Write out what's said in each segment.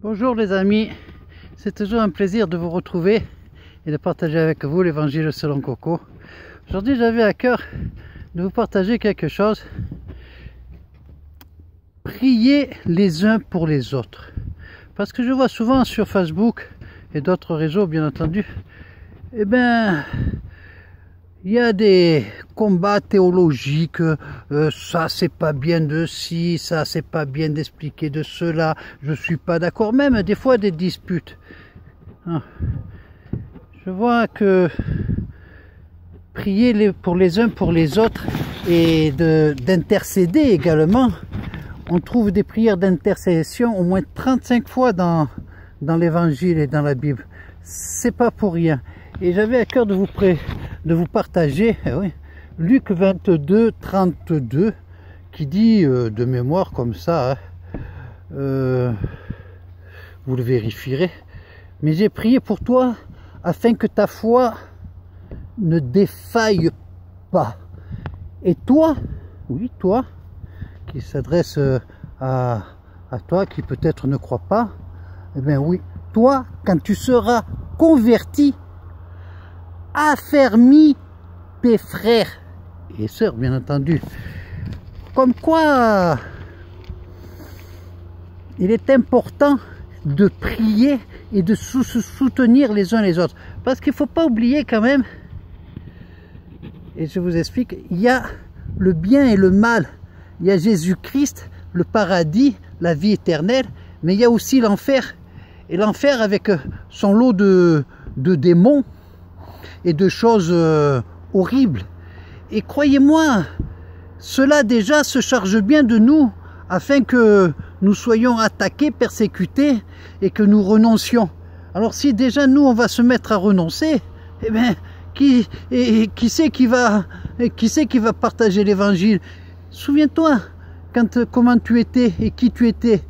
Bonjour les amis, c'est toujours un plaisir de vous retrouver et de partager avec vous l'évangile selon Coco. Aujourd'hui j'avais à cœur de vous partager quelque chose. Priez les uns pour les autres. Parce que je vois souvent sur Facebook et d'autres réseaux bien entendu, il y a des combats théologiques, ça c'est pas bien de ci, ça c'est pas bien d'expliquer de cela, je suis pas d'accord, même des fois des disputes. Je vois que prier pour les uns pour les autres et d'intercéder également, on trouve des prières d'intercession au moins 35 fois dans l'évangile et dans la Bible. C'est pas pour rien. Et j'avais à cœur de vous partager Luc 22, 32 qui dit de mémoire comme ça, vous le vérifierez, mais j'ai prié pour toi afin que ta foi ne défaille pas. Et toi, oui toi, qui s'adresse à toi qui peut-être ne croit pas, eh bien oui, toi quand tu seras converti, affermis tes frères et sœurs, bien entendu. Comme quoi, il est important de prier et de se soutenir les uns les autres. Parce qu'il ne faut pas oublier quand même, et je vous explique, il y a le bien et le mal. Il y a Jésus-Christ, le paradis, la vie éternelle, mais il y a aussi l'enfer. Et l'enfer avec son lot de démons et de choses horribles. Et croyez-moi, cela déjà se charge bien de nous, afin que nous soyons attaqués, persécutés, et que nous renoncions. Alors si déjà nous on va se mettre à renoncer, eh bien, qui c'est qui va partager l'évangile? Souviens-toi, comment tu étais et qui tu étais,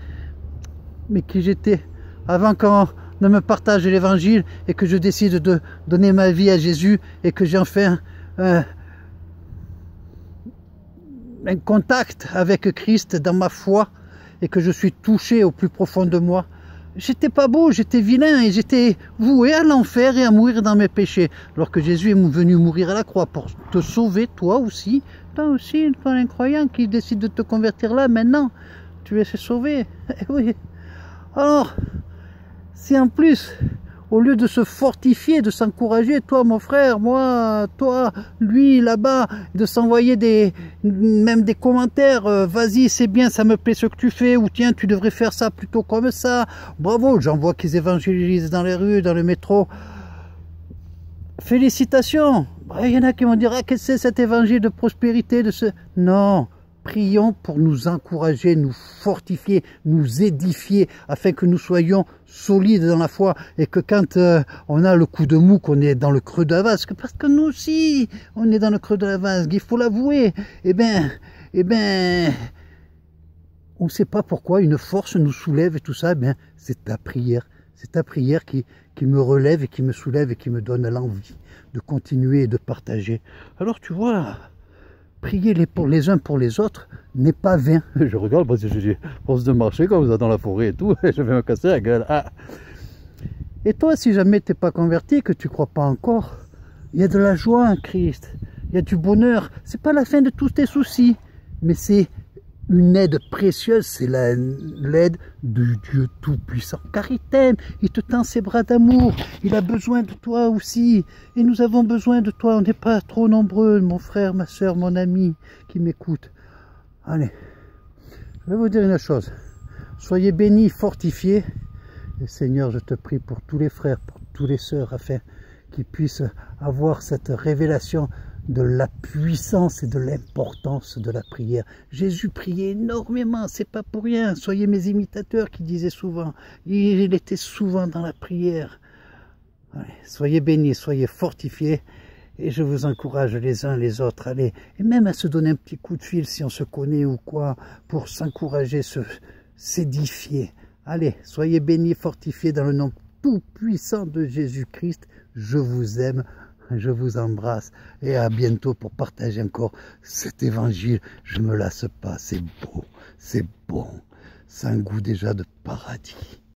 mais qui j'étais, avant qu'on ne me partage l'évangile et que je décide de donner ma vie à Jésus et que j'ai enfin un contact avec Christ dans ma foi et que je suis touché au plus profond de moi. J'étais pas beau, j'étais vilain et j'étais voué à l'enfer et à mourir dans mes péchés. Alors que Jésus est venu mourir à la croix pour te sauver, toi aussi, toi, un croyant qui décide de te convertir là, maintenant, tu es sauvé. Eh oui. Alors, si en plus, au lieu de se fortifier, de s'encourager, toi mon frère, moi, toi, lui là-bas, de s'envoyer même des commentaires, vas-y c'est bien, ça me plaît ce que tu fais, ou tiens tu devrais faire ça plutôt comme ça, bravo, j'en vois qu'ils évangélisent dans les rues, dans le métro, félicitations. Il y en a qui vont dire, ah qu'est-ce que c'est cet évangile de prospérité, non. Prions pour nous encourager, nous fortifier, nous édifier, afin que nous soyons solides dans la foi et que quand on a le coup de mou, qu'on est dans le creux de la vague, parce que nous aussi, on est dans le creux de la vague, il faut l'avouer, on ne sait pas pourquoi une force nous soulève et tout ça, c'est ta prière. C'est ta prière qui me relève et qui me soulève et qui me donne l'envie de continuer et de partager. Alors tu vois, prier les uns pour les autres n'est pas vain. Je regarde parce que je pense de marcher comme ça dans la forêt et tout, et je vais me casser la gueule. Ah. Et toi, si jamais tu n'es pas converti, que tu ne crois pas encore, il y a de la joie en Christ, il y a du bonheur. C'est pas la fin de tous tes soucis, mais c'est une aide précieuse, c'est l'aide du Dieu Tout-Puissant. Car il t'aime, il te tend ses bras d'amour, il a besoin de toi aussi. Et nous avons besoin de toi, on n'est pas trop nombreux, mon frère, ma soeur, mon ami qui m'écoute. Allez, je vais vous dire une chose, soyez bénis, fortifiés. Et Seigneur, je te prie pour tous les frères, pour tous les sœurs, afin qu'ils puissent avoir cette révélation de la puissance et de l'importance de la prière. Jésus priait énormément, c'est pas pour rien. Soyez mes imitateurs, qui disaient souvent. Il était souvent dans la prière. Allez, soyez bénis, soyez fortifiés. Et je vous encourage les uns les autres, allez, et même à se donner un petit coup de fil si on se connaît ou quoi, pour s'encourager, s'édifier. Allez, soyez bénis, fortifiés dans le nom tout puissant de Jésus-Christ. Je vous aime. Je vous embrasse et à bientôt pour partager encore cet évangile. Je ne me lasse pas, c'est beau, c'est bon. C'est un goût déjà de paradis.